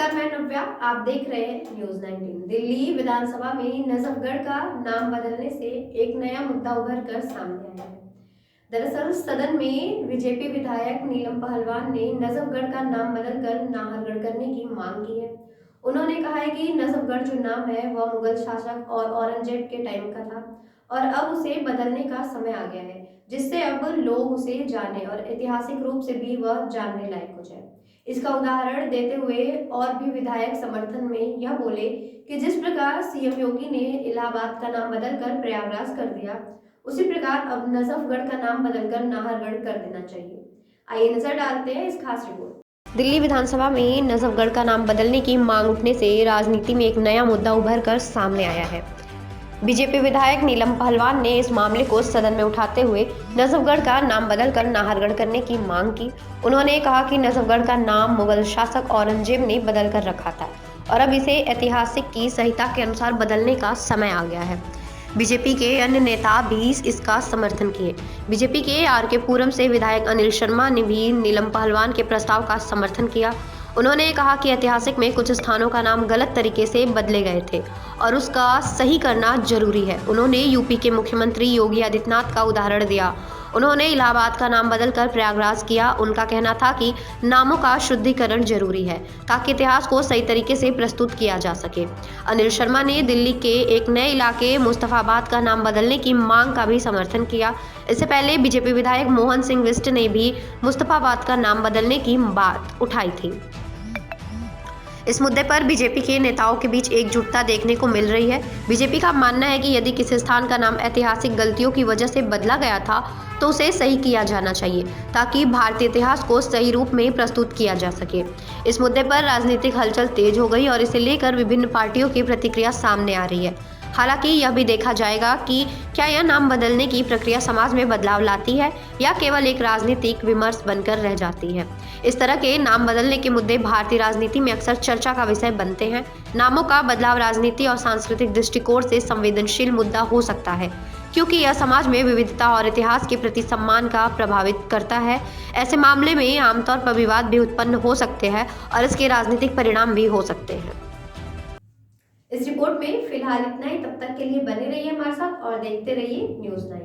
नमस्कार, मैं नव्या। आप देख रहे हैं न्यूज़ 19। दिल्ली विधानसभा में नजफगढ़ का नाम बदलने से एक नया मुद्दा उभर कर सामने आया है। दरअसल सदन में बीजेपी विधायक नीलम पहलवान ने नजफगढ़ का नाम बदलकर नाहरगढ़ करने की मांग की है। उन्होंने कहा है कि नजफगढ़ जो नाम है वह मुगल शासक और औरंगजेब के टाइम का था और अब उसे बदलने का समय आ गया है, जिससे अब लोग उसे जाने और ऐतिहासिक रूप से भी वह जानने लायक हो जाए। इसका उदाहरण देते हुए और भी विधायक समर्थन में यह बोले कि जिस प्रकार सीएम योगी ने इलाहाबाद का नाम बदलकर प्रयागराज कर दिया, उसी प्रकार अब नजफगढ़ का नाम बदलकर नाहरगढ़ कर देना चाहिए। आइए नजर डालते हैं इस खास रिपोर्ट। दिल्ली विधानसभा में नजफगढ़ का नाम बदलने की मांग उठने से राजनीति में एक नया मुद्दा उभर कर सामने आया है। बीजेपी विधायक नीलम पहलवान ने इस मामले को सदन में उठाते हुए नजफगढ़ का नाम बदलकर नाहरगढ़ करने की मांग की। उन्होंने कहा कि नजफगढ़ का नाम मुगल शासक औरंगजेब ने बदल कर रखा था और अब इसे ऐतिहासिक की संहिता के अनुसार बदलने का समय आ गया है। बीजेपी के अन्य नेता भी इसका समर्थन किए। बीजेपी के आर.के. पूरम से विधायक अनिल शर्मा ने भी नीलम पहलवान के प्रस्ताव का समर्थन किया। उन्होंने कहा कि ऐतिहासिक में कुछ स्थानों का नाम गलत तरीके से बदले गए थे और उसका सही करना जरूरी है। उन्होंने यूपी के मुख्यमंत्री योगी आदित्यनाथ का उदाहरण दिया। उन्होंने इलाहाबाद का नाम बदलकर प्रयागराज किया। उनका कहना था कि नामों का शुद्धिकरण जरूरी है ताकि इतिहास को सही तरीके से प्रस्तुत किया जा सके। अनिल शर्मा ने दिल्ली के एक नए इलाके मुस्तफाबाद का नाम बदलने की मांग का भी समर्थन किया। इससे पहले बीजेपी विधायक मोहन सिंह बिष्ट ने भी मुस्तफाबाद का नाम बदलने की बात उठाई थी। इस मुद्दे पर बीजेपी के नेताओं के बीच एकजुटता देखने को मिल रही है। बीजेपी का मानना है कि यदि किसी स्थान का नाम ऐतिहासिक गलतियों की वजह से बदला गया था तो उसे सही किया जाना चाहिए ताकि भारतीय इतिहास को सही रूप में प्रस्तुत किया जा सके। इस मुद्दे पर राजनीतिक हलचल तेज हो गई और इसे लेकर विभिन्न पार्टियों की प्रतिक्रिया सामने आ रही है। हालांकि यह भी देखा जाएगा कि क्या यह नाम बदलने की प्रक्रिया समाज में बदलाव लाती है या केवल एक राजनीतिक विमर्श बनकर रह जाती है। इस तरह के नाम बदलने के मुद्दे भारतीय राजनीति में अक्सर चर्चा का विषय बनते हैं। नामों का बदलाव राजनीति और सांस्कृतिक दृष्टिकोण से संवेदनशील मुद्दा हो सकता है क्योंकि यह समाज में विविधता और इतिहास के प्रति सम्मान का प्रभावित करता है। ऐसे मामले में आमतौर पर विवाद भी उत्पन्न हो सकते हैं और इसके राजनीतिक परिणाम भी हो सकते हैं। इस रिपोर्ट में फिलहाल इतना ही। तब तक के लिए बने रहिए हमारे साथ और देखते रहिए न्यूज़ 9।